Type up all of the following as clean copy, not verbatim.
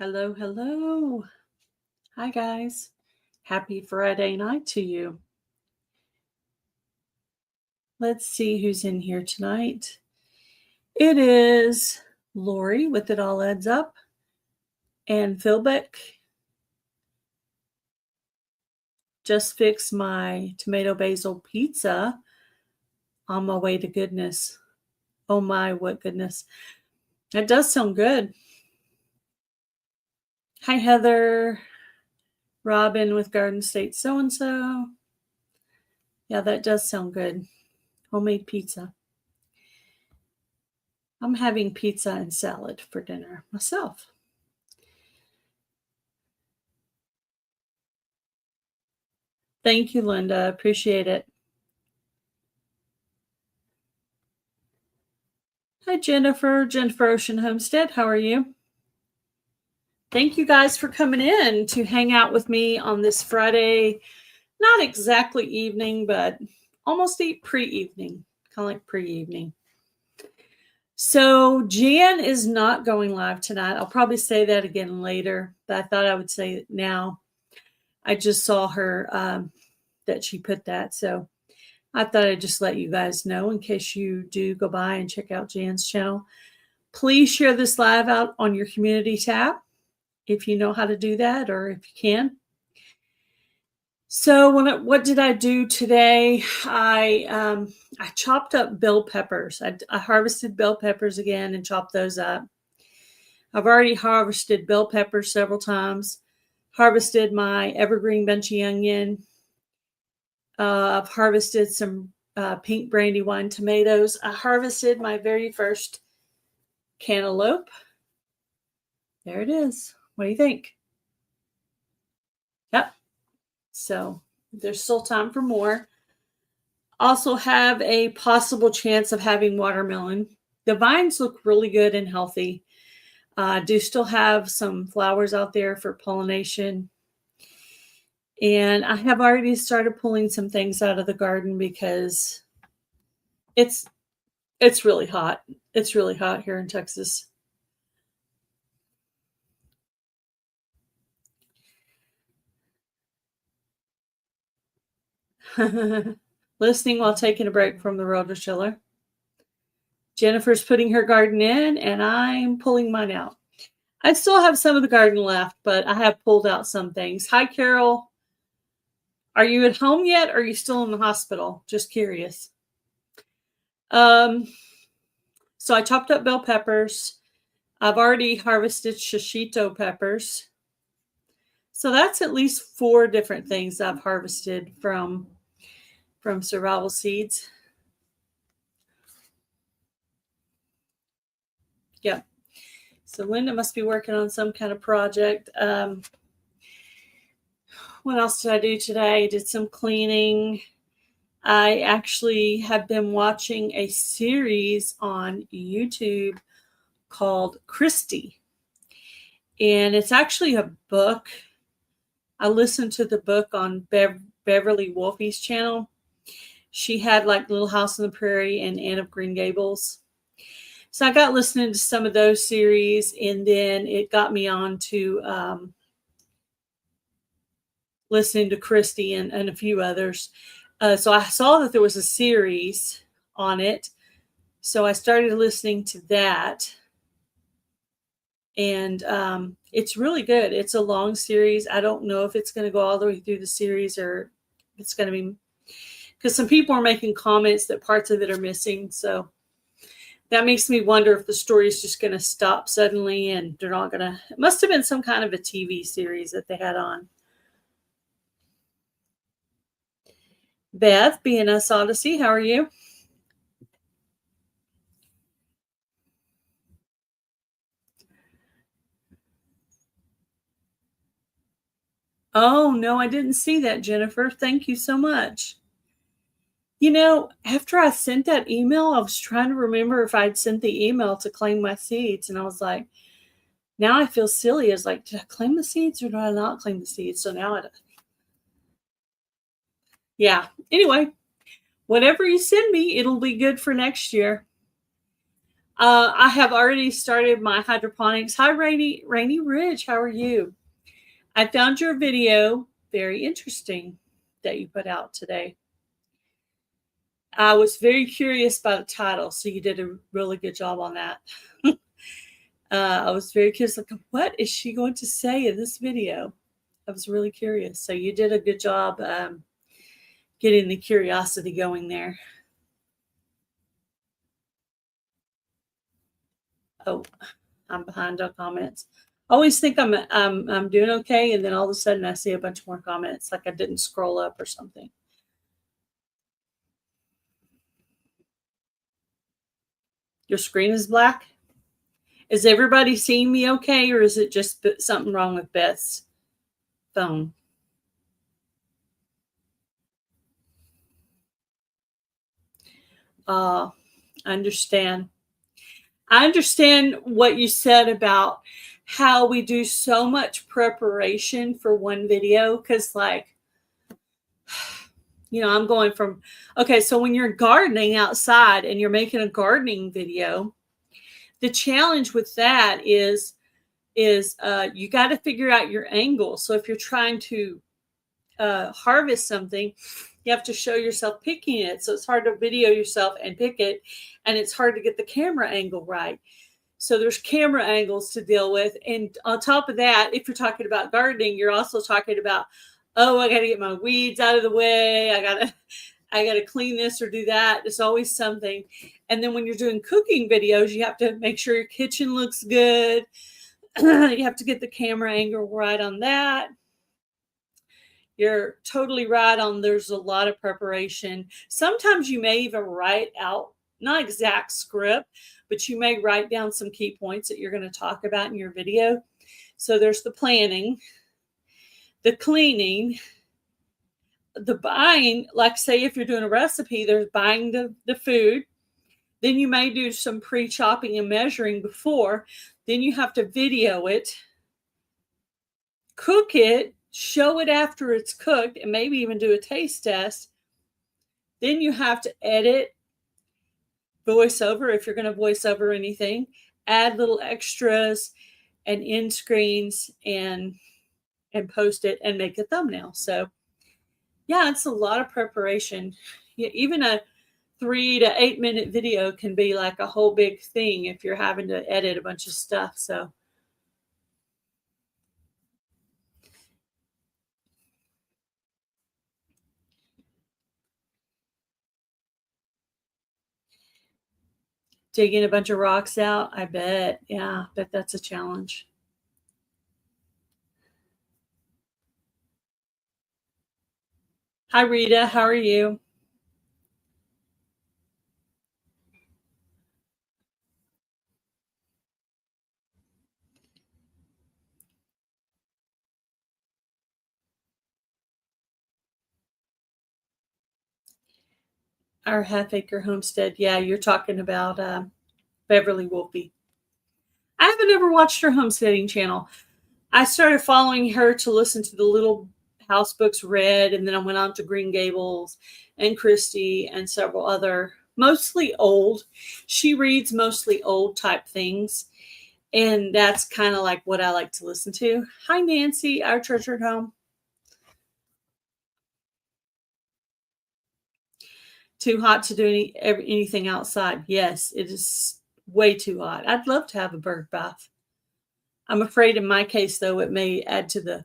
Hello, hello. Hi, guys. Happy Friday night to you. Let's see who's in here tonight. It is Lori with It All Adds Up and Philbeck. Just fixed my tomato basil pizza on my way to goodness. Oh my, what goodness. That does sound good. Hi, Heather. Robin with Garden State So-and-so. Yeah, that does sound good. Homemade pizza. I'm having pizza and salad for dinner myself. Thank you, Linda. Appreciate it. Hi, Jennifer. Jennifer Ocean Homestead. How are you? Thank you guys for coming in to hang out with me on this Friday. Not exactly evening, but almost pre-evening. Kind of like pre-evening. So Jan is not going live tonight. I'll probably say that again later, but I thought I would say it now. I just saw her that she put that. So I thought I'd just let you guys know in case you do go by and check out Jan's channel. Please share this live out on your community tab if you know how to do that or if you can. So what did I do today? I chopped up bell peppers. I harvested bell peppers again and chopped those up. I've already harvested bell peppers several times. Harvested my evergreen bunchy onion. I've harvested some pink brandywine tomatoes. I harvested my very first cantaloupe. There it is. What do you think? Yep. So there's still time for more. Also have a possible chance of having watermelon. The vines look really good and healthy. I do still have some flowers out there for pollination. And I have already started pulling some things out of the garden because it's really hot. It's really hot here in Texas. Listening while taking a break from the rototiller. Jennifer's putting her garden in, and I'm pulling mine out. I still have some of the garden left, but I have pulled out some things. Hi, Carol. Are you at home yet, or are you still in the hospital? Just curious. So I chopped up bell peppers. I've already harvested shishito peppers. So that's at least 4 different things I've harvested from survival seeds. Yep. So Linda must be working on some kind of project. What else did I do today? I did some cleaning. I actually have been watching a series on YouTube called Christy. And it's actually a book. I listened to the book on Beverly Wolfie's channel. She had like Little House on the Prairie and Anne of Green Gables. So I got listening to some of those series, and then it got me on to listening to Christy and a few others. So I saw that there was a series on it. So I started listening to that. And it's really good. It's a long series. I don't know if it's going to go all the way through the series or it's going to be, because some people are making comments that parts of it are missing. So that makes me wonder if the story is just going to stop suddenly and they're not going to. It must have been some kind of a TV series that they had on. Beth, BNS Odyssey, how are you? Oh, no, I didn't see that, Jennifer. Thank you so much. You know, after I sent that email, I was trying to remember if I'd sent the email to claim my seeds. And I was like, now I feel silly. It's like, did I claim the seeds or did I not claim the seeds? So now yeah. Anyway, whatever you send me, it'll be good for next year. I have already started my hydroponics. Hi, Rainy Ridge. How are you? I found your video very interesting that you put out today. I was very curious by the title, so you did a really good job on that. I was very curious, like, what is she going to say in this video? I was really curious. So you did a good job getting the curiosity going there. Oh, I'm behind on comments. I always think I'm doing okay, and then all of a sudden I see a bunch more comments, like I didn't scroll up or something. Your screen is black. Is everybody seeing me okay, or is it just something wrong with Beth's phone? I understand. I understand what you said about how we do so much preparation for one video, because like, I'm going from, okay, so when you're gardening outside and you're making a gardening video, the challenge with that is you got to figure out your angle. So if you're trying to harvest something, you have to show yourself picking it. So it's hard to video yourself and pick it, and it's hard to get the camera angle right. So there's camera angles to deal with. And on top of that, if you're talking about gardening, you're also talking about, oh, I got to get my weeds out of the way. I got to clean this or do that. There's always something. And then when you're doing cooking videos, you have to make sure your kitchen looks good. You have to get the camera angle right on that. You're totally right on, there's a lot of preparation. Sometimes you may even write out, not exact script, but you may write down some key points that you're going to talk about in your video. So there's the planning, the cleaning, the buying. Like say if you're doing a recipe, there's buying the food. Then you may do some pre-chopping and measuring before. Then you have to video it, cook it, show it after it's cooked, and maybe even do a taste test. Then you have to edit, voice over if you're going to voice over anything, add little extras and end screens and post it and make a thumbnail. So yeah, it's a lot of preparation. Yeah, even a 3 to 8 minute video can be like a whole big thing if you're having to edit a bunch of stuff. So digging a bunch of rocks out, I bet. Yeah, I bet that's a challenge. Hi, Rita. How are you? Our half acre homestead. Yeah, you're talking about Beverly Wolfe. I haven't ever watched her homesteading channel. I started following her to listen to the Little House Books Read, and then I went on to Green Gables and Christie and several other, mostly old. She reads mostly old type things, and that's kind of like what I like to listen to. Hi, Nancy, our treasured home. Too hot to do anything outside. Yes, it is way too hot. I'd love to have a bird bath. I'm afraid in my case, though, it may add to the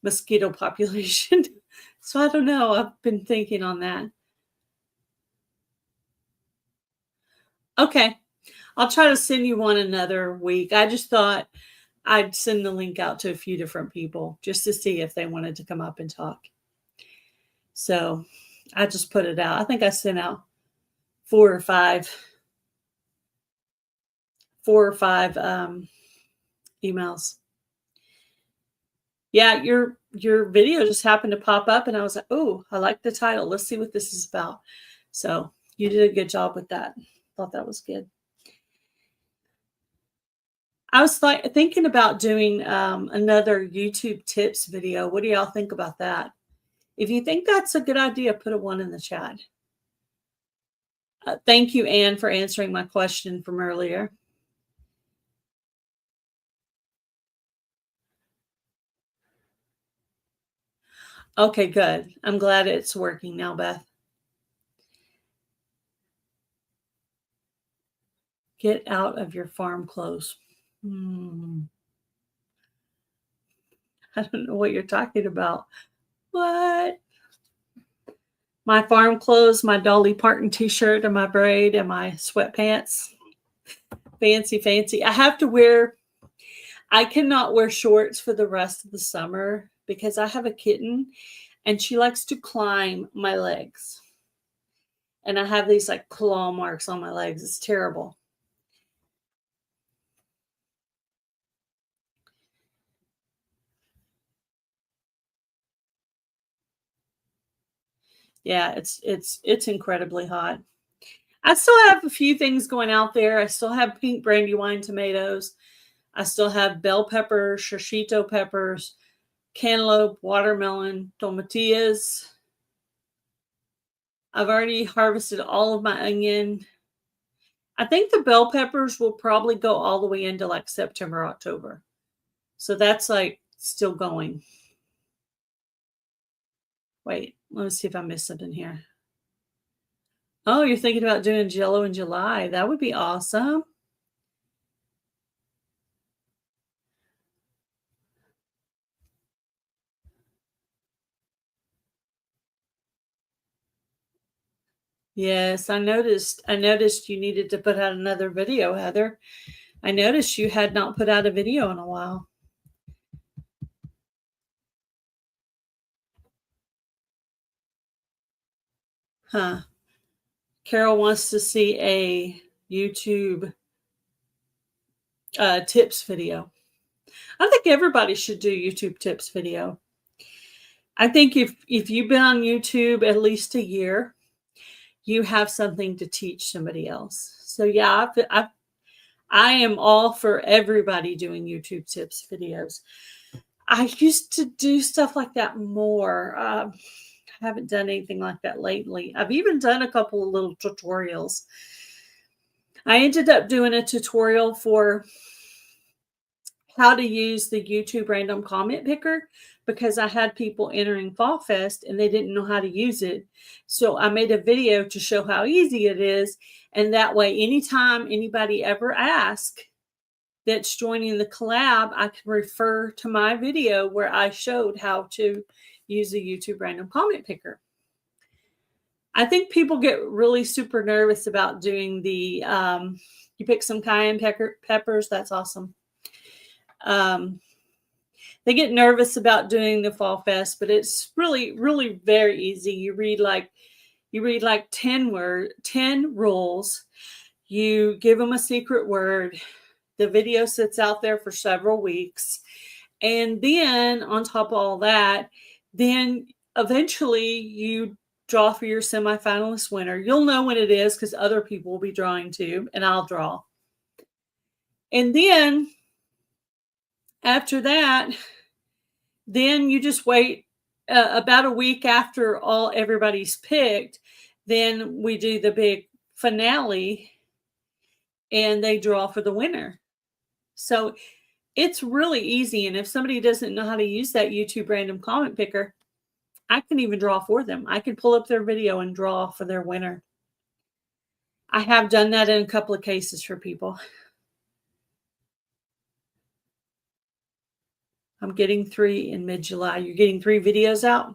mosquito population. So I don't know. I've been thinking on that. Okay. I'll try to send you one another week. I just thought I'd send the link out to a few different people just to see if they wanted to come up and talk. So I just put it out. I think I sent out four or five emails. Yeah, your video just happened to pop up, and I was like, oh, I like the title. Let's see what this is about. So you did a good job with that. Thought that was good. I was thinking about doing another YouTube tips video. What do y'all think about that? If you think that's a good idea, put a 1 in the chat. Thank you, Anne, for answering my question from earlier. Okay, good. I'm glad it's working now, Beth. Get out of your farm clothes. I don't know what you're talking about. What? My farm clothes, my Dolly Parton t-shirt and my braid and my sweatpants. Fancy, fancy. I cannot wear shorts for the rest of the summer because I have a kitten and she likes to climb my legs. And I have these like claw marks on my legs. It's terrible. Yeah, it's incredibly hot. I still have a few things going out there. I still have pink brandywine tomatoes. I still have bell peppers, shishito peppers, cantaloupe, watermelon, tomatillas. I've already harvested all of my onion. I think the bell peppers will probably go all the way into like September, October. So that's like still going. Wait, let me see if I missed something here. Oh, you're thinking about doing Jello in July. That would be awesome. Yes, I noticed you needed to put out another video, Heather. I noticed you had not put out a video in a while. Huh. Carol wants to see a YouTube tips video. I think everybody should do YouTube tips video. I think if you've been on YouTube at least a year, you have something to teach somebody else. So yeah, I am all for everybody doing YouTube tips videos. I used to do stuff like that more. I haven't done anything like that lately. I've even done a couple of little tutorials. I ended up doing a tutorial for how to use the YouTube random comment picker because I had people entering Fall Fest and they didn't know how to use it. So I made a video to show how easy it is. And that way, anytime anybody ever asks that's joining the collab, I can refer to my video where I showed how to use a YouTube random comment picker. I think people get really super nervous about doing the, you pick some cayenne peppers, that's awesome. They get nervous about doing the Fall Fest, but it's really, really very easy. You read like 10 rules. You give them a secret word. The video sits out there for several weeks. And then on top of all that, then eventually you draw for your semifinalist winner. You'll know when it is because other people will be drawing too, and I'll draw. And then after that, then you just wait about a week after everybody's picked. Then we do the big finale and they draw for the winner. So it's really easy. And if somebody doesn't know how to use that YouTube random comment picker, I can even draw for them. I can pull up their video and draw for their winner. I have done that in a couple of cases for people. I'm getting 3 in mid-July. You're getting 3 videos out?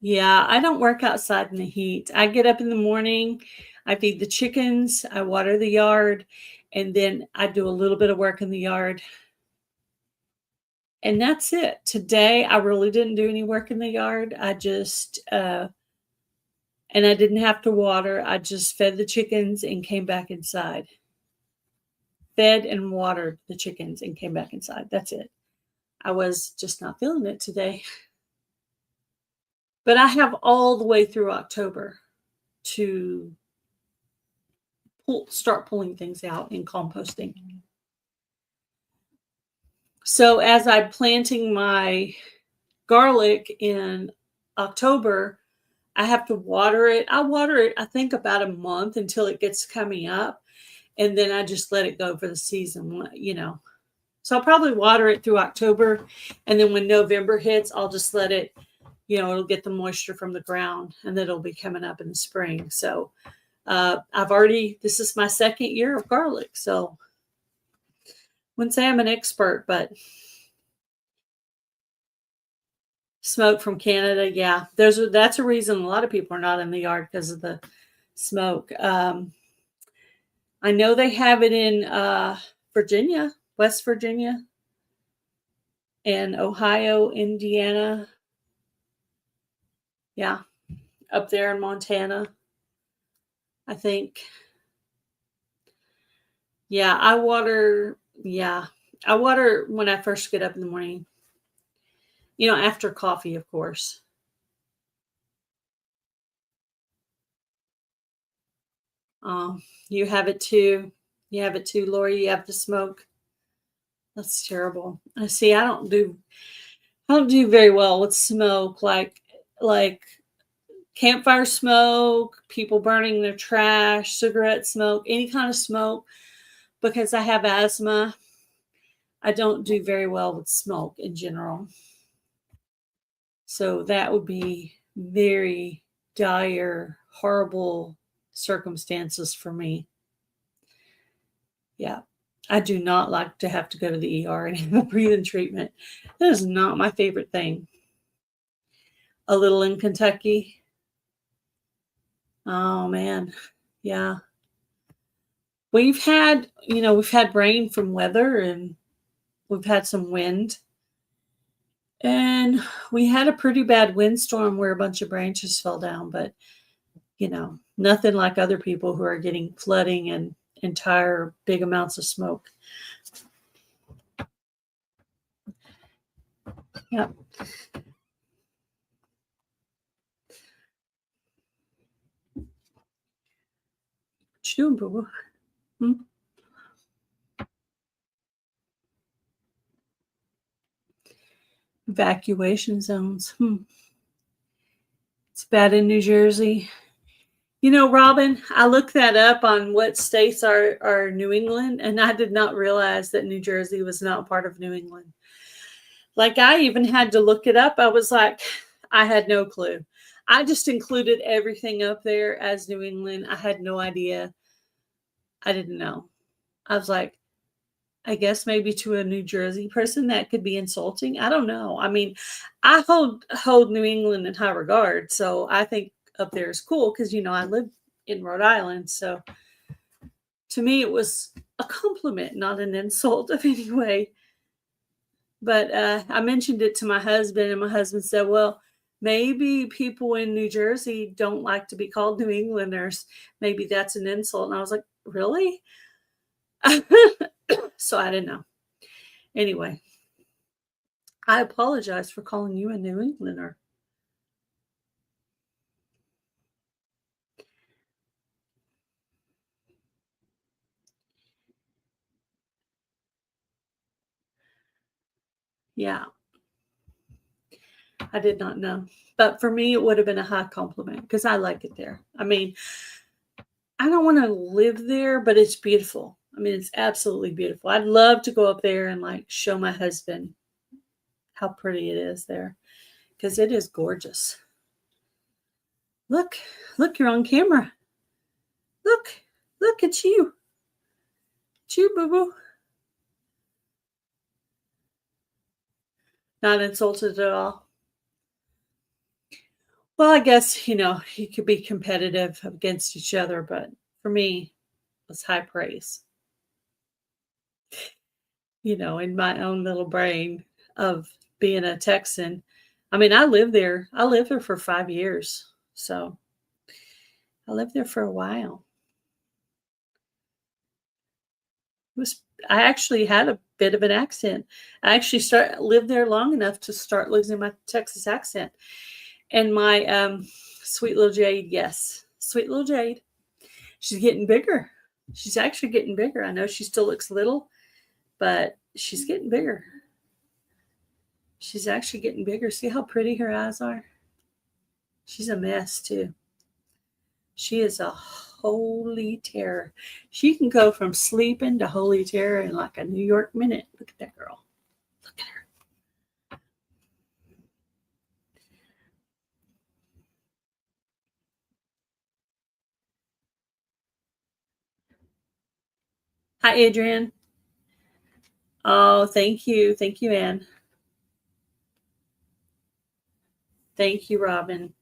Yeah, I don't work outside in the heat. I get up in the morning, I feed the chickens, I water the yard, and then I do a little bit of work in the yard. And that's it. Today, I really didn't do any work in the yard. I just, and I didn't have to water. I just fed the chickens and came back inside. Fed and watered the chickens and came back inside. That's it. I was just not feeling it today. But I have all the way through October to start pulling things out and composting. So as I'm planting my garlic in October, I have to water it. I water it, I think, about a month until it gets coming up. And then I just let it go for the season. So I'll probably water it through October. And then when November hits, I'll just let it, it'll get the moisture from the ground and then it'll be coming up in the spring. So this is my second year of garlic. So I wouldn't say I'm an expert, but smoke from Canada. Yeah, that's a reason a lot of people are not in the yard because of the smoke. I know they have it in Virginia, West Virginia, and Ohio, Indiana. Yeah, up there in Montana, I think. Yeah, I water. Yeah, I water when I first get up in the morning. After coffee, of course. You have it too. You have it too, Lori. You have the smoke. That's terrible. I see. I don't do very well with smoke, like campfire smoke, people burning their trash, cigarette smoke, any kind of smoke. Because I have asthma, I don't do very well with smoke in general. So that would be very dire, horrible circumstances for me. Yeah. I do not like to have to go to the ER and have a breathing treatment. That is not my favorite thing. A little in Kentucky. Oh man. Yeah. We've had rain from weather and we've had some wind. And we had a pretty bad windstorm where a bunch of branches fell down, but nothing like other people who are getting flooding and entire big amounts of smoke. Yep. What you doing, boo-boo? Evacuation zones. It's bad in New Jersey. Robin, I looked that up on what states are New England, and I did not realize that New Jersey was not part of New England. Like, I even had to look it up. I was like, I had no clue. I just included everything up there as New England. I had no idea. I didn't know. I was like, I guess maybe to a New Jersey person that could be insulting. I don't know. I mean, I hold New England in high regard, so I think up there is cool because I live in Rhode Island. So to me, it was a compliment, not an insult of any way. But I mentioned it to my husband, and my husband said, "Well, maybe people in New Jersey don't like to be called New Englanders. Maybe that's an insult." And I was like, "Really?" So I didn't know. Anyway, I apologize for calling you a New Englander. Yeah, I did not know. But for me, it would have been a high compliment because I like it there. I mean, I don't want to live there, but it's beautiful. I mean, it's absolutely beautiful. I'd love to go up there and show my husband how pretty it is there because it is gorgeous. Look, you're on camera. Look, it's you. It's you, boo boo. Not insulted at all. Well, I guess, you could be competitive against each other, but for me, it's high praise. In my own little brain of being a Texan. I mean, I lived there for 5 years. So I lived there for a while. I actually had a bit of an accent. I actually lived there long enough to start losing my Texas accent. And my sweet little Jade, yes, sweet little Jade, she's getting bigger. She's actually getting bigger. I know she still looks little, but she's getting bigger. She's actually getting bigger. See how pretty her eyes are? She's a mess too. She is a holy terror. She can go from sleeping to holy terror in like a New York minute. Look at that girl. Look at her. Hi, Adrian. Oh, thank you. Thank you, Anne. Thank you, Robin.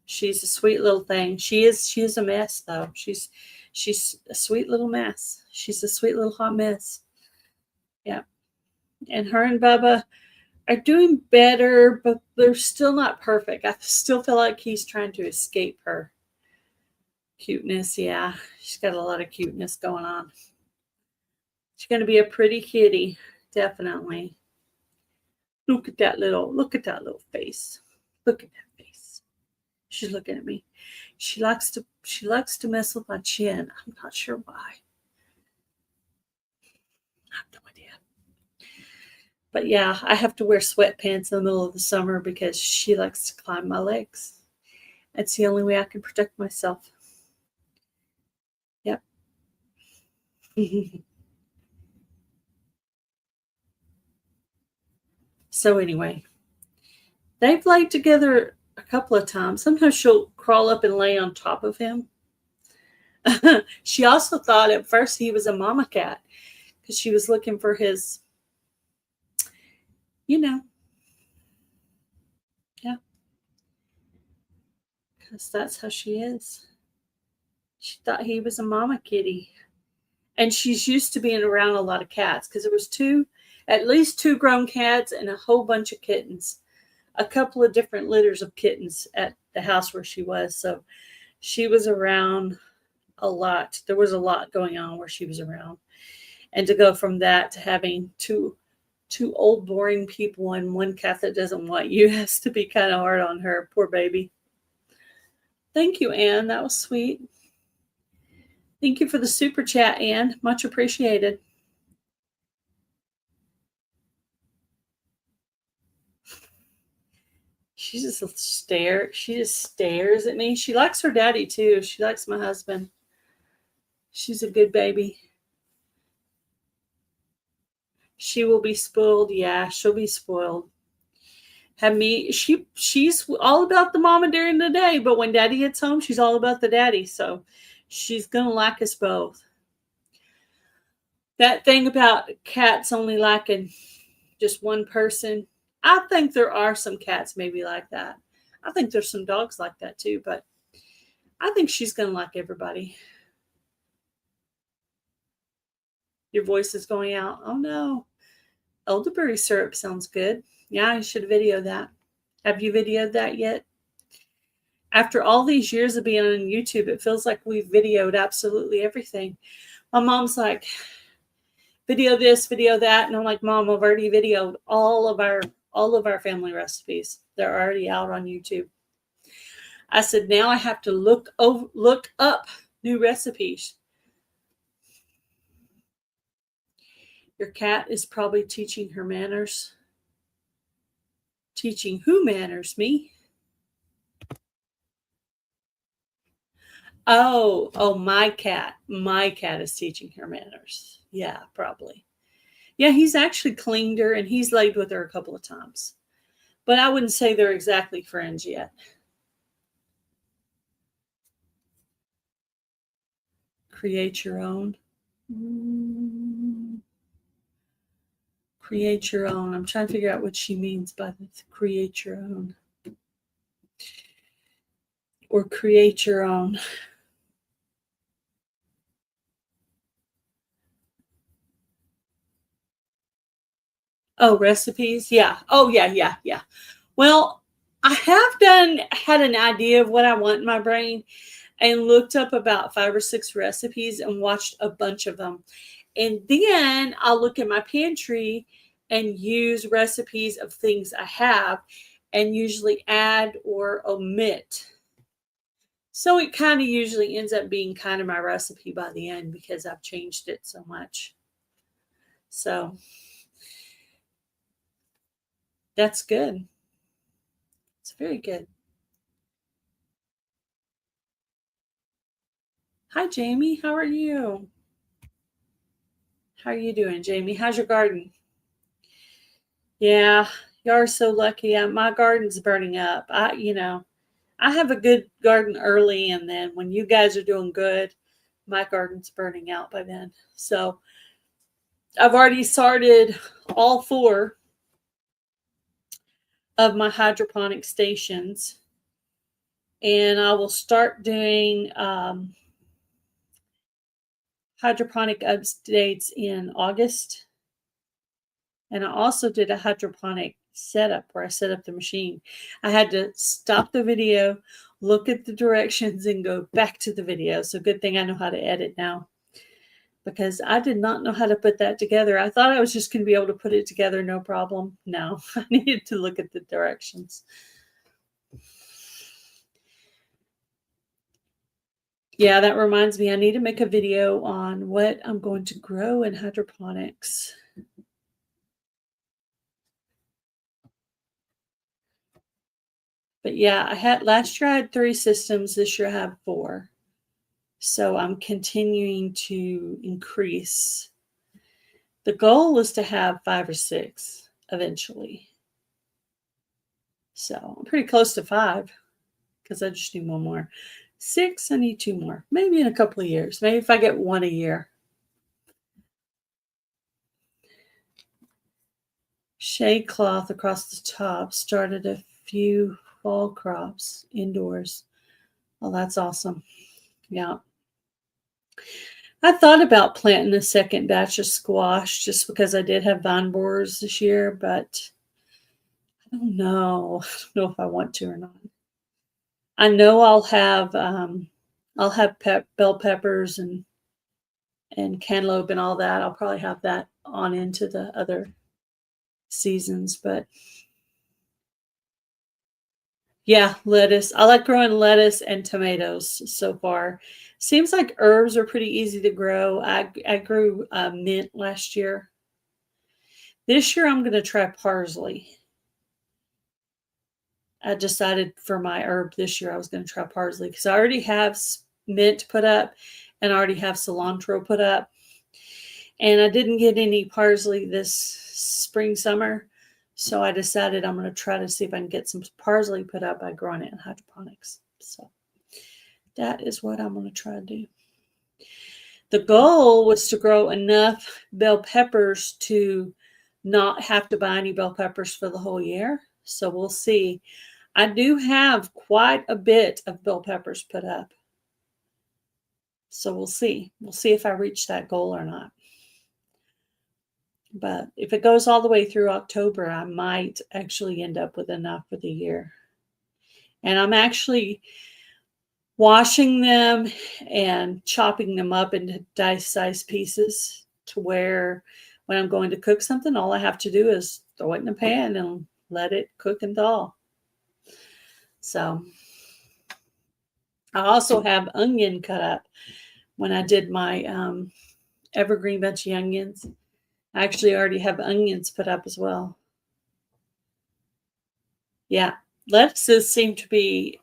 She's a sweet little thing. She is a mess though. She's a sweet little mess. She's a sweet little hot mess. Yeah. And her and Bubba are doing better, but they're still not perfect. I still feel like he's trying to escape her. Cuteness, yeah. She's got a lot of cuteness going on. She's going to be a pretty kitty, definitely. Look at that little face. Look at that face. She's looking at me. She likes to mess with my chin. I'm not sure why. I have no idea. But yeah, I have to wear sweatpants in the middle of the summer because she likes to climb my legs. That's the only way I can protect myself. Yep. So anyway, they've laid together a couple of times. Sometimes she'll crawl up and lay on top of him. She also thought at first he was a mama cat because she was looking for his, yeah, because that's how she is. She thought he was a mama kitty. And she's used to being around a lot of cats because there was at least two grown cats and a whole bunch of kittens, a couple of different litters of kittens at the house where she was. So she was around a lot. There was a lot going on where she was around. And to go from that to having two old boring people and one cat that doesn't want you has to be kind of hard on her. Poor baby. Thank you, Anne. That was sweet. Thank you for the super chat, Anne. Much appreciated. She just stares at me. She likes her daddy too. She likes my husband. She's a good baby. She will be spoiled. Yeah, she'll be spoiled. She's all about the mama during the day, but when daddy gets home, she's all about the daddy. So she's gonna like us both. That thing about cats only liking just one person, I think there are some cats maybe like that. I think there's some dogs like that too, but I think she's gonna like everybody. Your voice is going out. Oh no. Elderberry syrup sounds good. Yeah, I should video that. Have you videoed that yet? After all these years of being on YouTube, it feels like we've videoed absolutely everything. My mom's like, video this, video that, and I'm like, Mom, I've already videoed all of our family recipes. They're already out on YouTube. I said, now I have to look up new recipes. Your cat is probably teaching her manners. Teaching who manners? Me? Oh, my cat. My cat is teaching her manners. Yeah, probably. Yeah, he's actually cleaned her and he's laid with her a couple of times. But I wouldn't say they're exactly friends yet. Create your own. Create your own. I'm trying to figure out what she means by this. Create your own. Or create your own. Oh, recipes? Yeah. Oh, yeah. Well, I have had an idea of what I want in my brain and looked up about 5 or 6 recipes and watched a bunch of them. And then I'll look at my pantry and use recipes of things I have and usually add or omit. So it kind of usually ends up being kind of my recipe by the end because I've changed it so much. So That's good. It's very good. Hi, Jamie. How are you? How are you doing, Jamie? How's your garden? Yeah, you are so lucky. My garden's burning up. I have a good garden early, and then when you guys are doing good, my garden's burning out by then. So I've already started all four of my hydroponic stations, and I will start doing hydroponic updates in August. And I also did a hydroponic setup where I set up the machine. I had to stop the video, look at the directions, and go back to the video. So good thing I know how to edit now, because I did not know how to put that together. I thought I was just going to be able to put it together, no problem. No, I needed to look at the directions. Yeah, that reminds me, I need to make a video on what I'm going to grow in hydroponics. But yeah, last year I had 3 systems, this year I have 4. So I'm continuing to increase. The goal is to have 5 or 6 eventually. So I'm pretty close to 5 because I just need one more. 6, I need 2 more, maybe in a couple of years. Maybe if I get 1 a year. Shade cloth across the top. Started a few fall crops indoors. Well, that's awesome. Yeah. I thought about planting a second batch of squash just because I did have vine borers this year, but I don't know. I don't know if I want to or not. I know I'll have bell peppers and cantaloupe and all that. I'll probably have that on into the other seasons, but yeah, lettuce. I like growing lettuce and tomatoes so far. Seems like herbs are pretty easy to grow. I grew mint last year. This year I'm going to try parsley. I decided for my herb this year I was going to try parsley because I already have mint put up and I already have cilantro put up. And I didn't get any parsley this spring, summer. So I decided I'm going to try to see if I can get some parsley put up by growing it in hydroponics. So that is what I'm going to try to do. The goal was to grow enough bell peppers to not have to buy any bell peppers for the whole year. So we'll see. I do have quite a bit of bell peppers put up. So we'll see. We'll see if I reach that goal or not. But if it goes all the way through October, I might actually end up with enough for the year. And I'm actually washing them and chopping them up into dice-sized pieces to where when I'm going to cook something, all I have to do is throw it in a pan and let it cook and thaw. So I also have onion cut up when I did my evergreen bunch of onions. I actually already have onions put up as well. Yeah, lettuces seem to be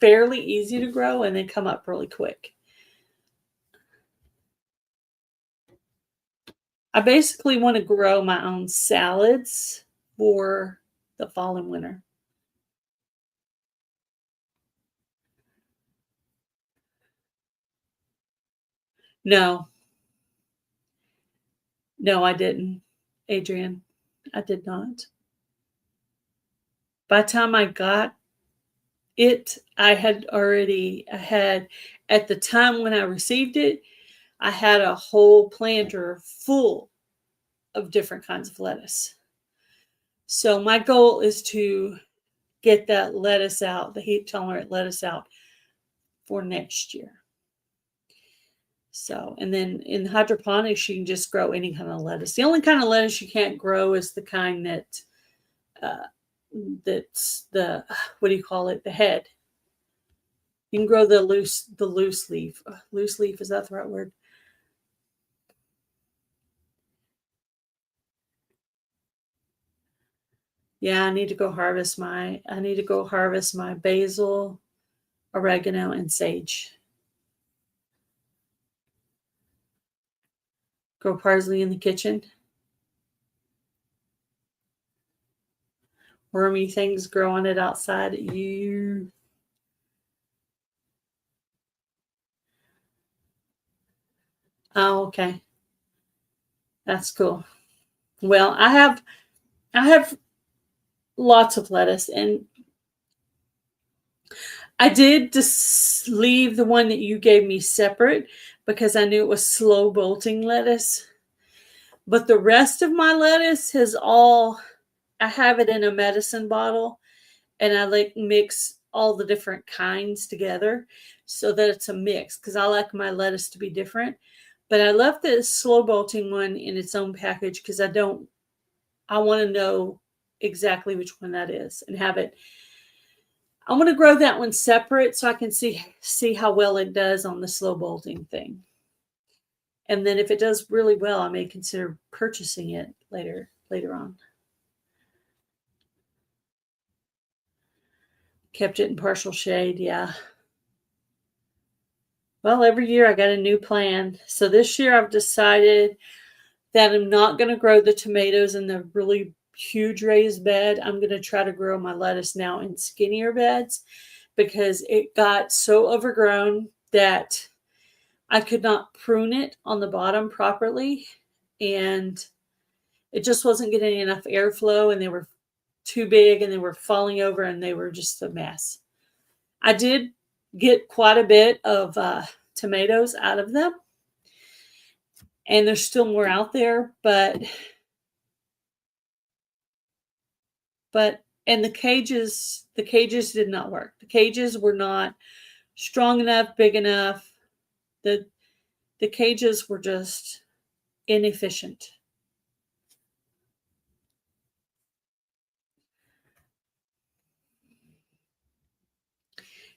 fairly easy to grow and they come up really quick. I basically want to grow my own salads for the fall and winter. No, no, I didn't, Adrian. I did not. By the time I got it, I had at the time when I received it, I had a whole planter full of different kinds of lettuce. So my goal is to get that lettuce out, the heat tolerant lettuce out for next year. So, and then in hydroponics, you can just grow any kind of lettuce. The only kind of lettuce you can't grow is the kind uh, that's the, what do you call it? The head. You can grow the loose leaf. Loose leaf, is that the right word? Yeah, I need to go harvest my basil, oregano, and sage. Grow parsley in the kitchen. Wormy things growing it outside. You. Oh, okay. That's cool. Well, I have lots of lettuce, and I did just leave the one that you gave me separate because I knew it was slow bolting lettuce. But the rest of my lettuce I have it in a medicine bottle, and I like mix all the different kinds together so that it's a mix because I like my lettuce to be different. But I left the slow bolting one in its own package because I want to know exactly which one that is and have it. I want to grow that one separate so I can see how well it does on the slow bolting thing. And then if it does really well, I may consider purchasing it later on. Kept it in partial shade, yeah. Well, every year I got a new plan. So this year I've decided that I'm not going to grow the tomatoes in the really huge raised bed. I'm going to try to grow my lettuce now in skinnier beds because it got so overgrown that I could not prune it on the bottom properly. And it just wasn't getting enough airflow, and they were too big and they were falling over and they were just a mess. I did get quite a bit of tomatoes out of them, and there's still more out there, but and the cages did not work. The cages were not strong enough, big enough. The cages were just inefficient.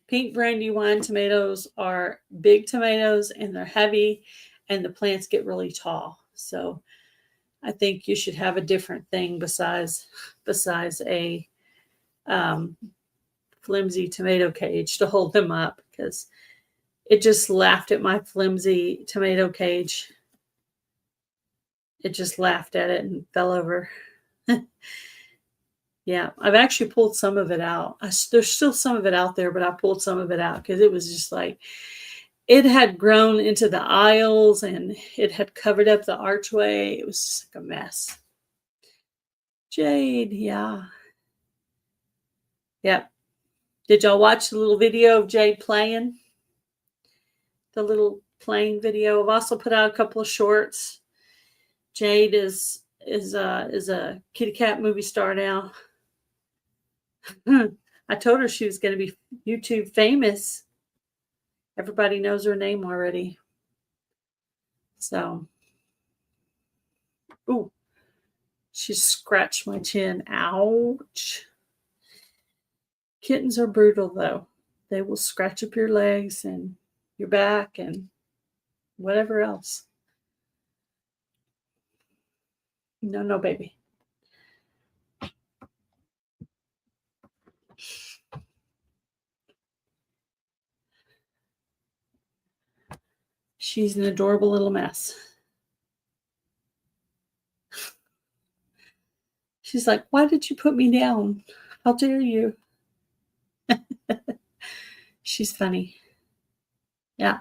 Pink Brandywine tomatoes are big tomatoes and they're heavy, and the plants get really tall. So I think you should have a different thing besides a flimsy tomato cage to hold them up, because it just laughed at my flimsy tomato cage. It just laughed at it and fell over. Yeah, I've actually pulled some of it out. There's still some of it out there, but I pulled some of it out because it was just like it had grown into the aisles and it had covered up the archway. It was just like a mess. Jade, yeah. Yep. Did y'all watch the little video of Jade playing? The little playing video. I've also put out a couple of shorts. Jade is a kitty cat movie star now. I told her she was going to be YouTube famous. Everybody knows her name already. So, ooh, she scratched my chin. Ouch. Kittens are brutal, though. They will scratch up your legs and your back and whatever else. No, baby. She's an adorable little mess. She's like, why did you put me down? How dare you? She's funny. Yeah.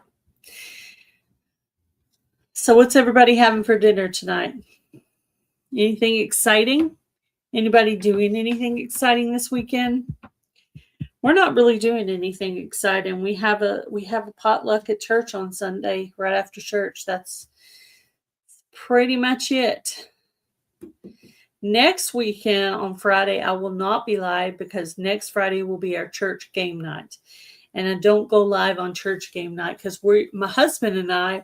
So what's everybody having for dinner tonight? Anything exciting? Anybody doing anything exciting this weekend? We're not really doing anything exciting. We have a potluck at church on Sunday right after church. That's pretty much it. Next weekend on Friday, I will not be live because next Friday will be our church game night. And I don't go live on church game night because my husband and I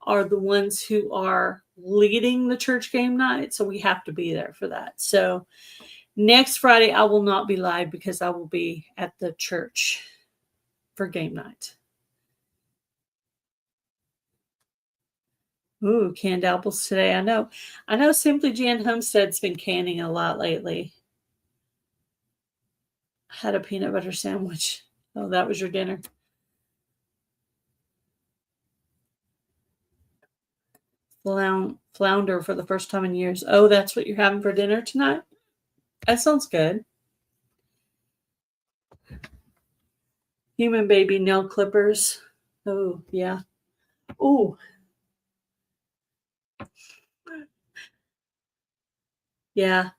are the ones who are leading the church game night. So we have to be there for that. So next Friday, I will not be live because I will be at the church for game night. Ooh, canned apples today. I know Simply Jan Homestead's been canning a lot lately. Had a peanut butter sandwich. Oh, that was your dinner. Flounder for the first time in years. Oh, that's what you're having for dinner tonight? That sounds good. Human baby nail clippers. Oh, yeah. Oh, yeah.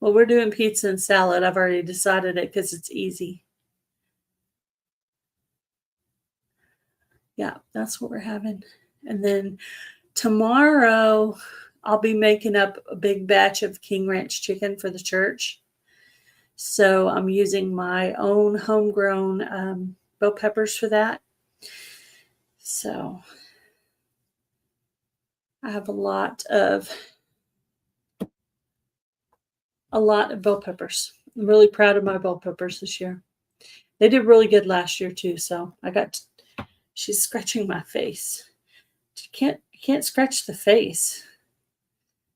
Well, we're doing pizza and salad. I've already decided it because it's easy. Yeah, that's what we're having. And then tomorrow, I'll be making up a big batch of King Ranch chicken for the church. So I'm using my own homegrown bell peppers for that. So I have a lot of bell peppers. I'm really proud of my bell peppers this year. They did really good last year too. So she's scratching my face. You can't scratch the face.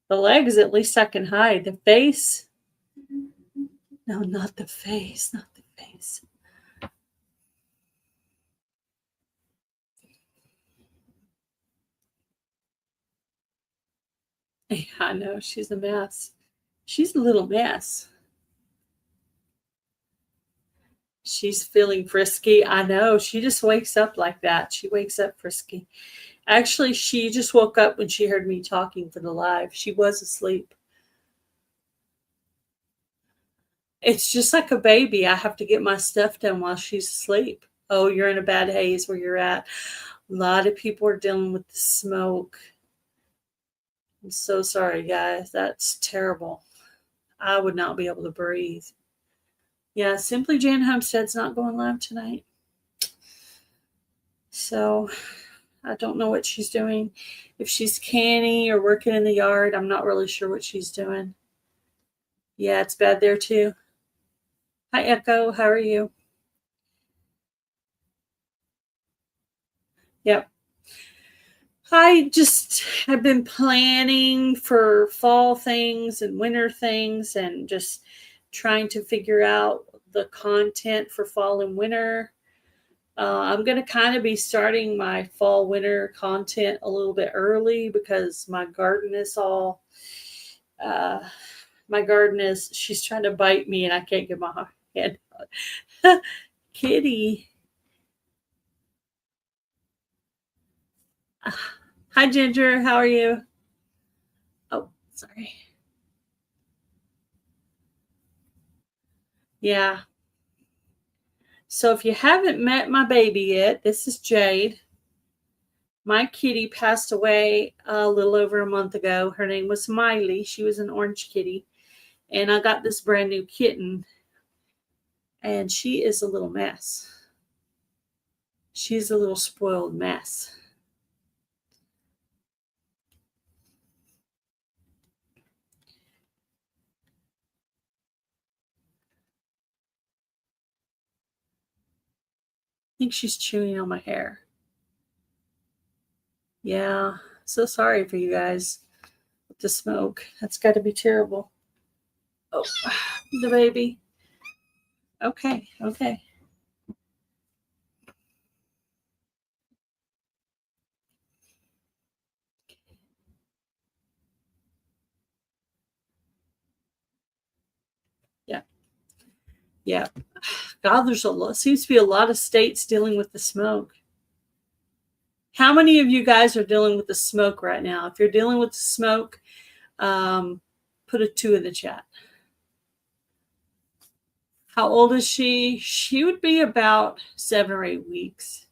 The legs, at least I can hide. The face, no, not the face, not the face. Yeah, I know, she's a mess. She's a little mess. She's feeling frisky. I know. She just wakes up like that. She wakes up frisky. Actually, she just woke up when she heard me talking for the live. She was asleep. It's just like a baby. I have to get my stuff done while she's asleep. Oh, you're in a bad haze where you're at. A lot of people are dealing with the smoke. I'm so sorry, guys. That's terrible. I would not be able to breathe. Yeah, Simply Jan Homestead's not going live tonight. So I don't know what she's doing. If she's canning or working in the yard, I'm not really sure what she's doing. Yeah, it's bad there too. Hi, Echo. How are you? Yep. I just have been planning for fall things and winter things and just trying to figure out the content for fall and winter. I'm going to kind of be starting my fall winter content a little bit early because my garden is all, she's trying to bite me and I can't get my hand out. Kitty. Hi, Ginger. How are you? Oh, sorry. Yeah. So if you haven't met my baby yet, this is Jade. My kitty passed away a little over a month ago. Her name was Miley. She was an orange kitty. And I got this brand new kitten. And she is a little mess. She's a little spoiled mess. I think she's chewing on my hair. Yeah, so sorry for you guys with the smoke. That's got to be terrible. Oh, the baby. Okay, okay. Yeah, yeah. God, there's seems to be a lot of states dealing with the smoke. How many of you guys are dealing with the smoke right now? If you're dealing with the smoke, put a 2 in the chat. How old is she? She would be about 7 or 8 weeks.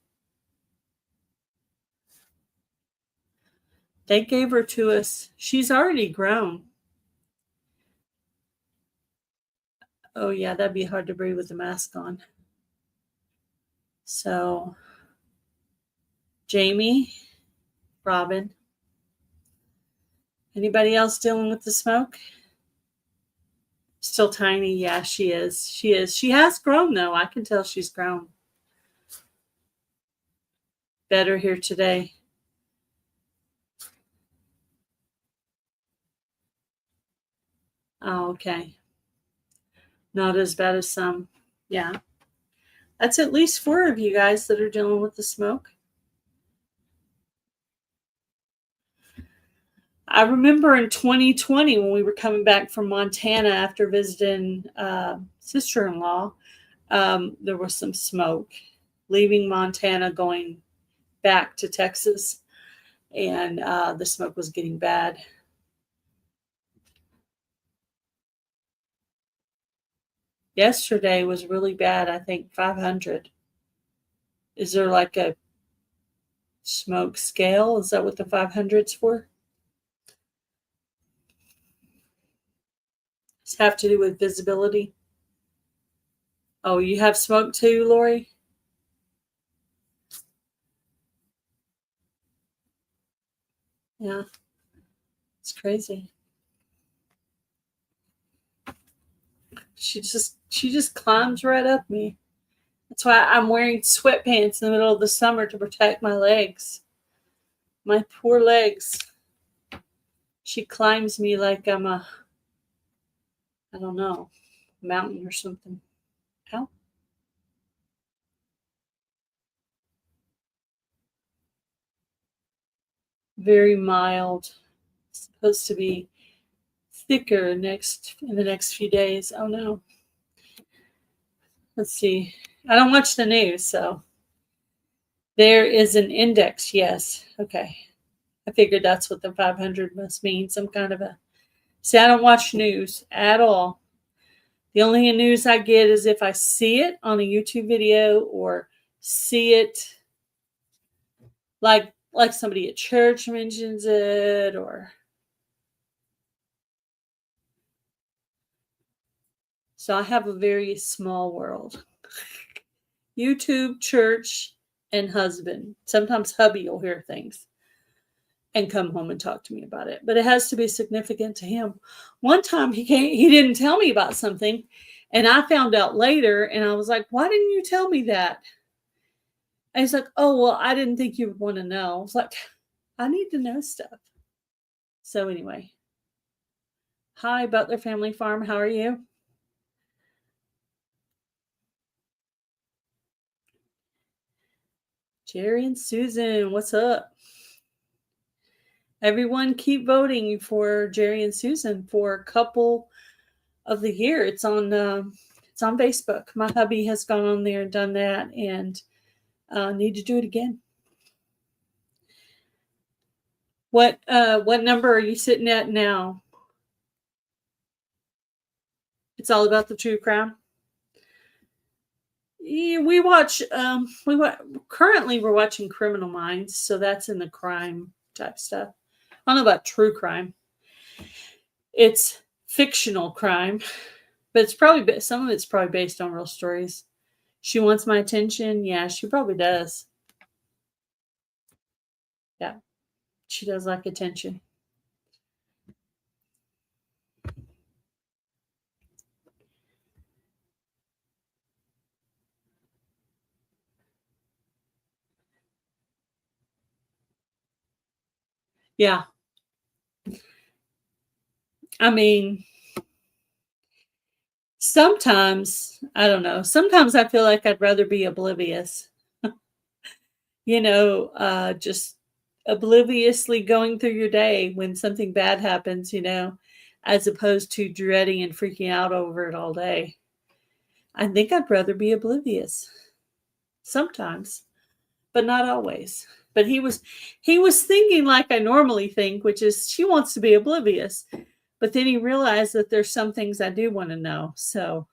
They gave her to us. She's already grown. Oh, yeah, that'd be hard to breathe with the mask on. So, Jamie, Robin, anybody else dealing with the smoke? Still tiny. Yeah, she is. She is. She has grown, though. I can tell she's grown. Better here today. Oh, okay. Not as bad as some. Yeah. That's at least 4 of you guys that are dealing with the smoke. I remember in 2020 when we were coming back from Montana after visiting sister-in-law, there was some smoke leaving Montana going back to Texas, and the smoke was getting bad. Yesterday was really bad. I think 500. Is there like a smoke scale? Is that what the 500's for? Does it have to do with visibility? Oh, you have smoke too, Lori? Yeah, it's crazy. She just climbs right up me. That's why I'm wearing sweatpants in the middle of the summer to protect my legs. My poor legs. She climbs me like I'm a, I don't know, mountain or something. Ow. Very mild. It's supposed to be thicker in the next few days. Oh no. Let's see. I don't watch the news, so there is an index. Yes. Okay. I figured that's what the 500 must mean. Some kind of a. See, I don't watch news at all. The only news I get is if I see it on a YouTube video or see it like somebody at church mentions it, or so I have a very small world. YouTube, church, and husband. Sometimes hubby will hear things and come home and talk to me about it, but it has to be significant to him. One time he didn't tell me about something, and I found out later, and I was like, why didn't you tell me that? And he's like, oh, well, I didn't think you would want to know. I was like, I need to know stuff. So anyway, hi, Butler Family Farm. How are you? Jerry and Susan, what's up? Everyone keep voting for Jerry and Susan for couple of the year. It's on Facebook. My hubby has gone on there and done that, and need to do it again. What number are you sitting at now? It's all about the true crime. Yeah, currently we're watching Criminal Minds, so that's in the crime type stuff. I don't know about true crime. It's fictional crime, but it's probably some of it's probably based on real stories. She wants my attention. Yeah, she probably does. Yeah, she does like attention. Yeah. I mean, sometimes, I don't know. Sometimes I feel like I'd rather be oblivious. Just obliviously going through your day when something bad happens, as opposed to dreading and freaking out over it all day. I think I'd rather be oblivious sometimes, but not always. But he was thinking like I normally think, which is she wants to be oblivious. But then he realized that there's some things I do want to know. So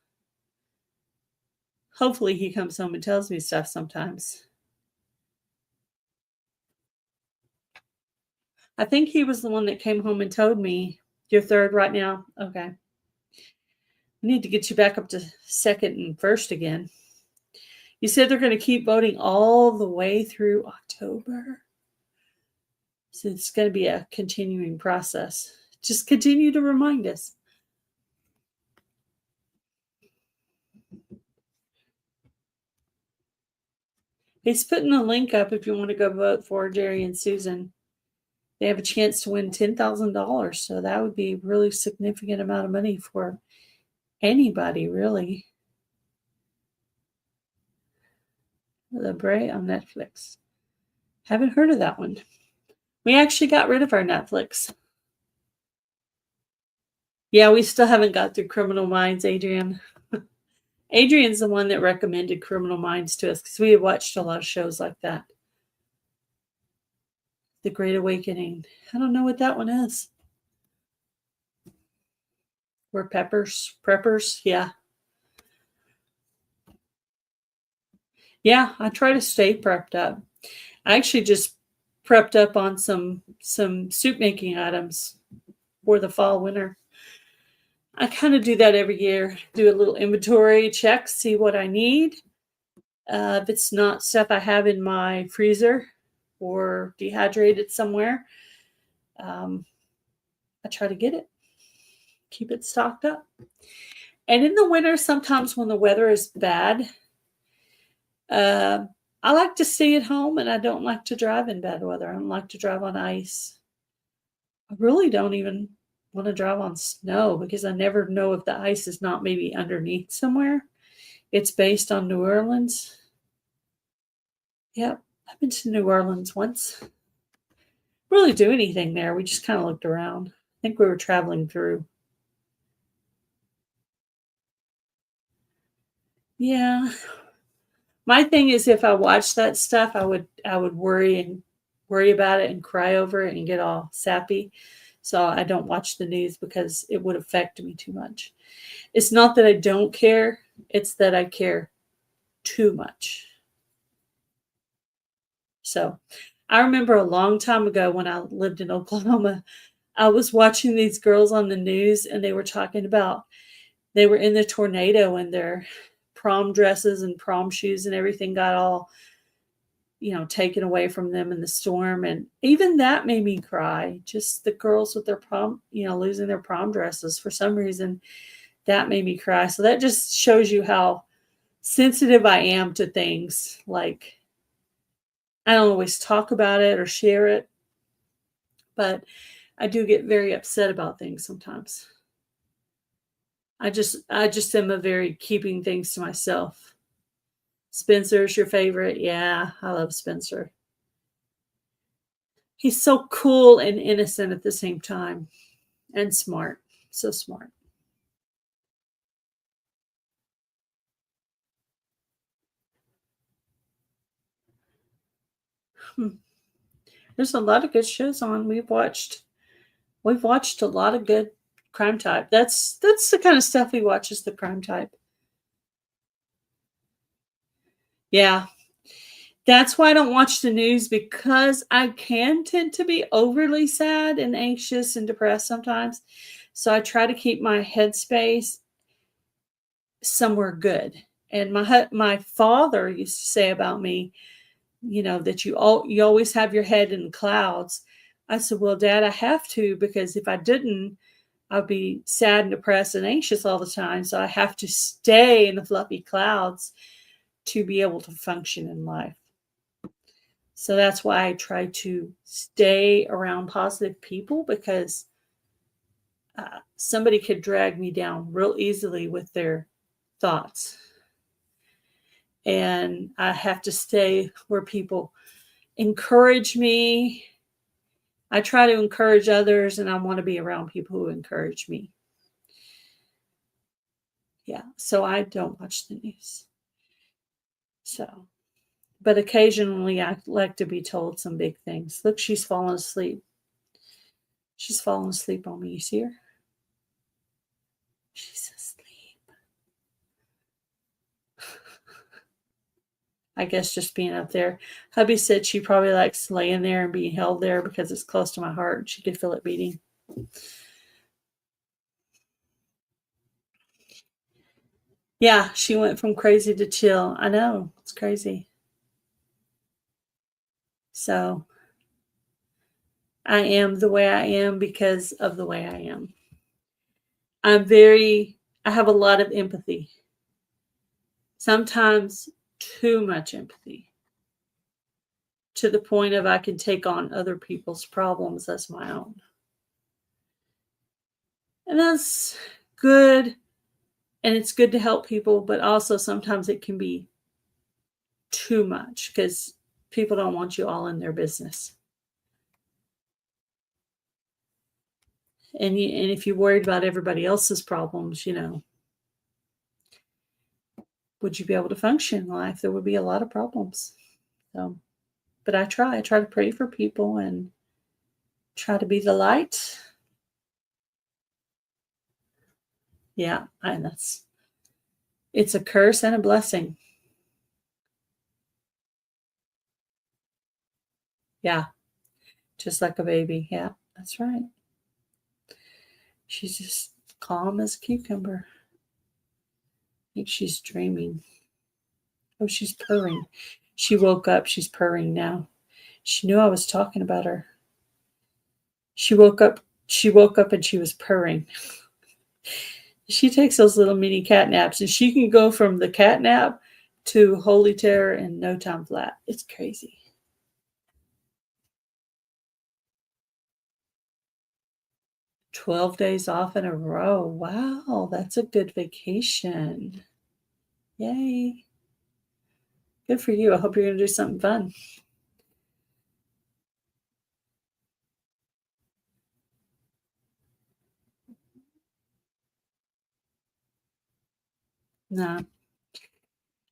hopefully he comes home and tells me stuff sometimes. I think he was the one that came home and told me you're third right now. Okay. We need to get you back up to second and first again. You said they're going to keep voting all the way through October. So it's going to be a continuing process. Just continue to remind us. He's putting a link up if you want to go vote for Jerry and Susan. They have a chance to win $10,000. So that would be a really significant amount of money for anybody, really. The Bray on Netflix. Haven't heard of that one. We actually got rid of our Netflix. Yeah, we still haven't got through Criminal Minds, Adrian. Adrian's the one that recommended Criminal Minds to us because we had watched a lot of shows like that. The Great Awakening. I don't know what that one is. We're preppers. Yeah. Yeah, I try to stay prepped up. I actually just prepped up on some soup making items for the fall winter. I kind of do that every year. Do a little inventory check, see what I need. If it's not stuff I have in my freezer or dehydrated somewhere, I try to get it, keep it stocked up. And in the winter, sometimes when the weather is bad, I like to stay at home and I don't like to drive in bad weather. I don't like to drive on ice. I really don't even want to drive on snow because I never know if the ice is not maybe underneath somewhere. It's based on New Orleans. Yep, I've been to New Orleans once. Really do anything there. We just kind of looked around. I think we were traveling through. Yeah. My thing is if I watch that stuff, I would worry about it and cry over it and get all sappy. So I don't watch the news because it would affect me too much. It's not that I don't care, it's that I care too much. So I remember a long time ago when I lived in Oklahoma, I was watching these girls on the news and they were talking about they were in the tornado and their prom dresses and prom shoes and everything got all, taken away from them in the storm. And even that made me cry. Just the girls with their prom, losing their prom dresses for some reason, that made me cry. So that just shows you how sensitive I am to things. Like, I don't always talk about it or share it, but I do get very upset about things sometimes. I just am a very keeping things to myself. Spencer's your favorite? Yeah, I love Spencer. He's so cool and innocent at the same time and smart. So smart. Hmm. There's a lot of good shows on. We've watched a lot of good crime type. That's the kind of stuff we watch is the crime type. Yeah. That's why I don't watch the news because I can tend to be overly sad and anxious and depressed sometimes. So I try to keep my headspace somewhere good. And my father used to say about me, that you always have your head in the clouds. I said, "Well, Dad, I have to because if I didn't, I'd be sad and depressed and anxious all the time. So I have to stay in the fluffy clouds to be able to function in life." So that's why I try to stay around positive people because somebody could drag me down real easily with their thoughts. And I have to stay where people encourage me. I try to encourage others and I want to be around people who encourage me. Yeah, so I don't watch the news. So, but occasionally I like to be told some big things. Look, she's fallen asleep. She's fallen asleep on me. You see her? She's asleep. I guess just being up there. Hubby said she probably likes laying there and being held there because it's close to my heart and she could feel it beating. Yeah, she went from crazy to chill. I know, it's crazy. So I am the way I am because of the way I am. I have a lot of empathy. Sometimes too much empathy to the point of I can take on other people's problems as my own. And that's good. And it's good to help people, but also sometimes it can be too much because people don't want you all in their business. And if you're worried about everybody else's problems, would you be able to function in life? There would be a lot of problems. So, but I try to pray for people and try to be the light. Yeah, and it's a curse and a blessing. Yeah, just like a baby. Yeah, that's right. She's just calm as a cucumber. I think she's dreaming. Oh, she's purring. She woke up. She's purring now. She knew I was talking about her. She woke up. She woke up and she was purring. She takes those little mini cat naps, and she can go from the cat nap to holy terror in no time flat. It's crazy. "12 days off in a row. Wow, that's a good vacation. Yay. Good for you. I hope you're going to do something fun." No.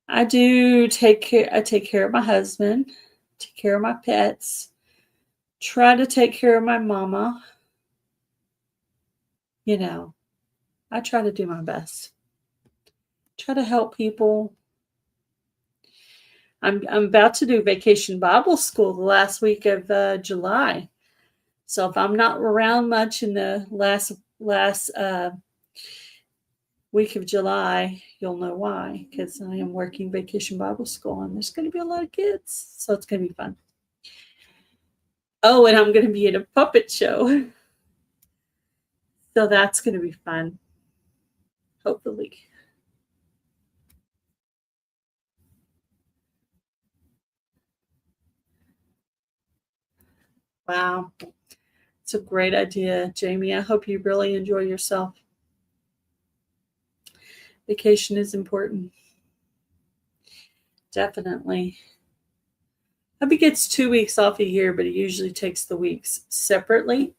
I take care of my husband, take care of my pets, try to take care of my mama. I try to do my best. Try to help people. I'm about to do Vacation Bible School the last week of July. So if I'm not around much in the last week of July, you'll know why, because I am working Vacation Bible School and there's going to be a lot of kids. So it's going to be fun. Oh, and I'm going to be in a puppet show. So that's going to be fun. Hopefully. Wow. It's a great idea, Jamie. I hope you really enjoy yourself. Vacation is important. Definitely. Hubby gets 2 weeks off a year, but he usually takes the weeks separately.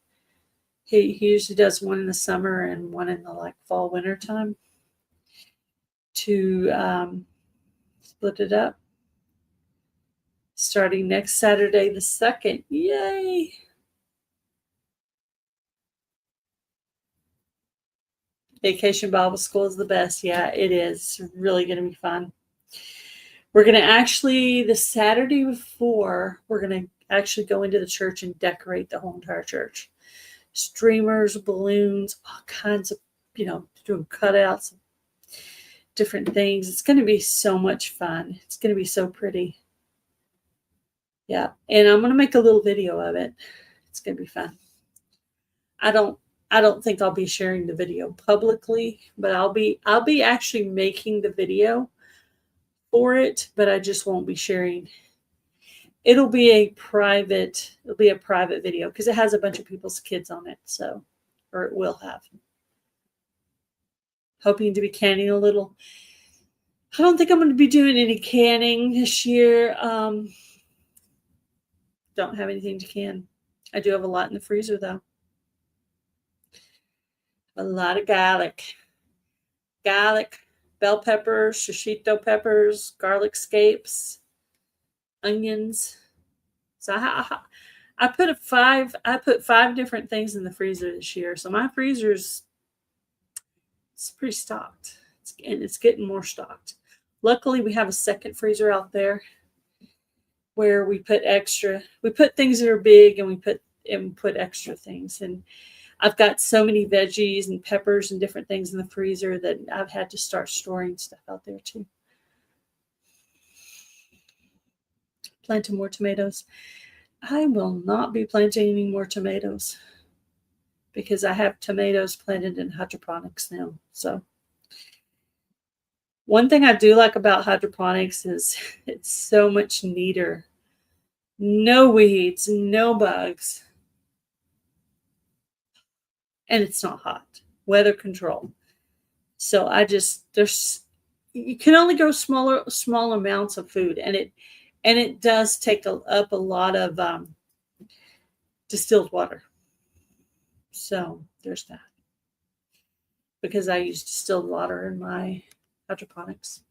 He usually does one in the summer and one in the fall winter time to split it up. Starting next Saturday the 2nd. Yay! Vacation Bible School is the best. Yeah, it is. It's really going to be fun. We're going to actually, the Saturday before, we're going to actually go into the church and decorate the whole entire church. Streamers, balloons, all kinds of, doing cutouts, different things. It's going to be so much fun. It's going to be so pretty. Yeah, and I'm going to make a little video of it. It's going to be fun. I don't think I'll be sharing the video publicly, but I'll be actually making the video for it, but I just won't be sharing. It'll be a private video because it has a bunch of people's kids on it, or it will have. Hoping to be canning a little. I don't think I'm going to be doing any canning this year. Don't have anything to can. I do have a lot in the freezer though. A lot of garlic, bell peppers, shishito peppers, garlic scapes, onions. So I put five different things in the freezer this year. So my freezer's pretty stocked. It's getting more stocked. Luckily, we have a second freezer out there where we put things that are big and we put extra things. And I've got so many veggies and peppers and different things in the freezer that I've had to start storing stuff out there too. Planting more tomatoes. I will not be planting any more tomatoes because I have tomatoes planted in hydroponics now. So one thing I do like about hydroponics is it's so much neater. No weeds, no bugs. And it's not hot. Weather control. So you can only go small amounts of food, and it does take up a lot of distilled water. So there's that, because I use distilled water in my hydroponics.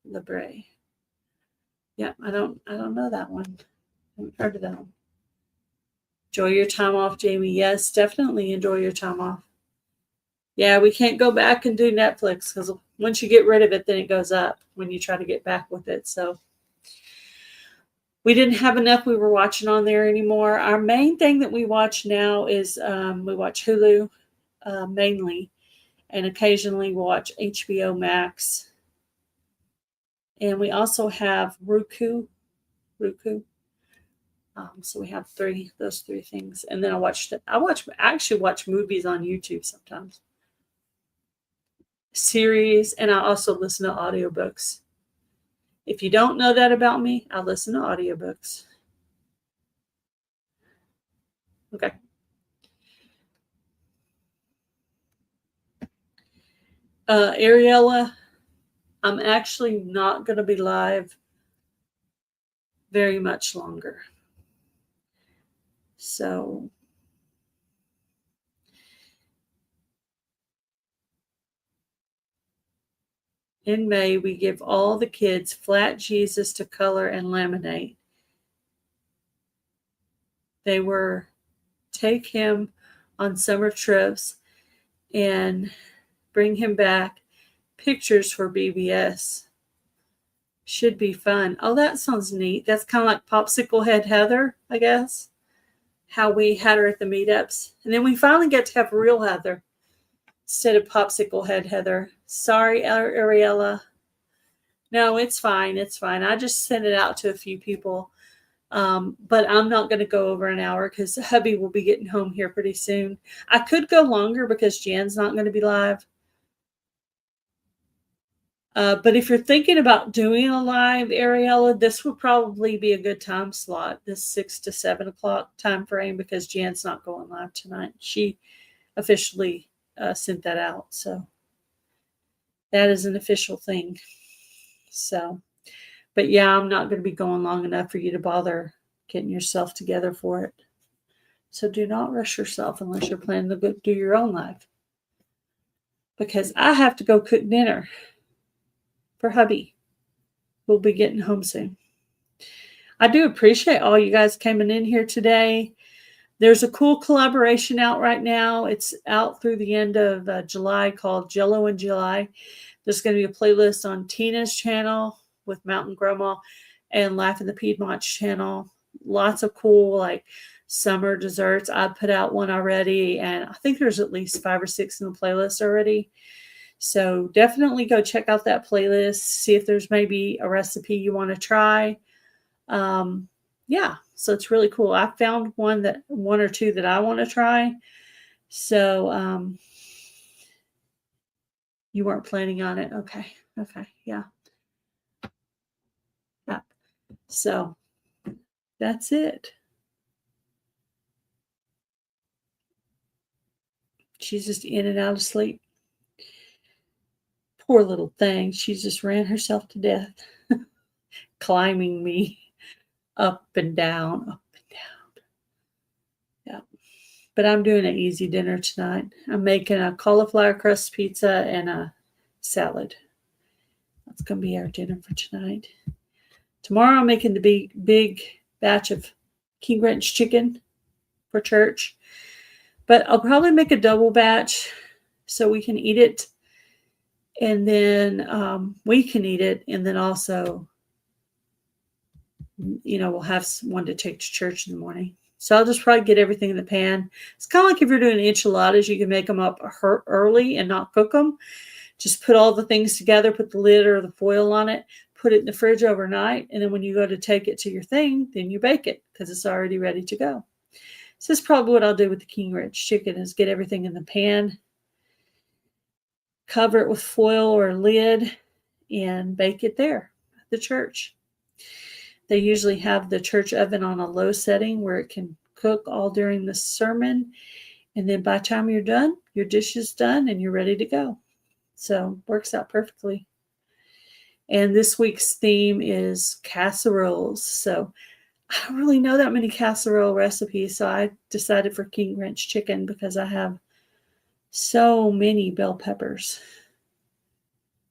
Libre. Yeah, I don't know that one. I haven't heard of that one. Enjoy your time off, Jamie. Yes, definitely enjoy your time off. Yeah, we can't go back and do Netflix, because once you get rid of it, then it goes up when you try to get back with it. So we didn't have enough we were watching on there anymore. Our main thing that we watch now is we watch Hulu mainly, and occasionally we'll watch HBO Max. And we also have Roku. So we have those three things. And then I actually watch movies on YouTube sometimes. Series, and I also listen to audiobooks. If you don't know that about me, I listen to audiobooks. Okay. Ariella, I'm actually not going to be live very much longer. So in May, we give all the kids flat Jesus to color and laminate. They were take him on summer trips and bring him back pictures for BBS. Should be fun. Oh, that sounds neat. That's kind of like Popsicle Head Heather, I guess. How we had her at the meetups. And then we finally get to have real Heather instead of Popsicle Head Heather. Sorry, Ariella. No, it's fine. It's fine. I just sent it out to a few people. But I'm not going to go over an hour because hubby will be getting home here pretty soon. I could go longer because Jan's not going to be live. But if you're thinking about doing a live, Ariella, this would probably be a good time slot, this 6 to 7 o'clock time frame, because Jan's not going live tonight. She officially sent that out. So that is an official thing. So, but yeah, I'm not going to be going long enough for you to bother getting yourself together for it. So do not rush yourself unless you're planning to go do your own live. Because I have to go cook dinner for hubby. We'll be getting home soon. I do appreciate all you guys coming in here today. There's a cool collaboration out right now. It's out through the end of July called Jello in July. There's going to be a playlist on Tina's channel with Mountain Grandma and Laugh in the Piedmont channel. Lots of cool like summer desserts. I put out one already, and I think there's at least 5 or 6 in the playlist already. So definitely go check out that playlist. See if there's maybe a recipe you want to try. Yeah, so it's really cool. I found one or two that I want to try. So you weren't planning on it. Okay. Yeah. So that's it. She's just in and out of sleep. Poor little thing. She just ran herself to death, climbing me up and down. Yeah. But I'm doing an easy dinner tonight. I'm making a cauliflower crust pizza and a salad. That's going to be our dinner for tonight. Tomorrow I'm making the big batch of King Ranch chicken for church. But I'll probably make a double batch so we can eat it. And then we can eat it. And then also, we'll have one to take to church in the morning. So I'll just probably get everything in the pan. It's kind of like if you're doing enchiladas, you can make them up early and not cook them. Just put all the things together, put the lid or the foil on it, put it in the fridge overnight. And then when you go to take it to your thing, then you bake it because it's already ready to go. So this is probably what I'll do with the King Ranch chicken is get everything in the pan, cover it with foil or lid, and bake it there at the church. They usually have the church oven on a low setting where it can cook all during the sermon. And then by the time you're done, your dish is done and you're ready to go. So works out perfectly. And this week's theme is casseroles. So I don't really know that many casserole recipes. So I decided for King Ranch chicken because I have so many bell peppers.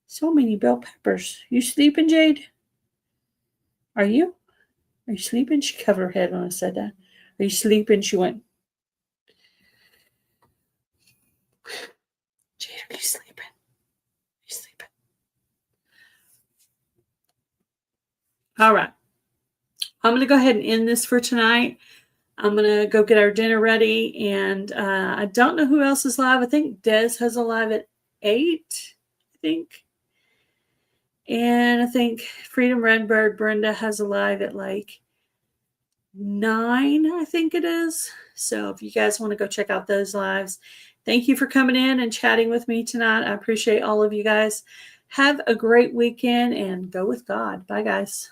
So many bell peppers. You sleeping, Jade? Are you? Are you sleeping? She covered her head when I said that. Are you sleeping? She went, Jade, are you sleeping? Are you sleeping? All right. I'm going to go ahead and end this for tonight. I'm going to go get our dinner ready. And I don't know who else is live. I think Des has a live at 8, I think. And I think Freedom Redbird Brenda has a live at like 9, I think it is. So if you guys want to go check out those lives, thank you for coming in and chatting with me tonight. I appreciate all of you guys. Have a great weekend and go with God. Bye, guys.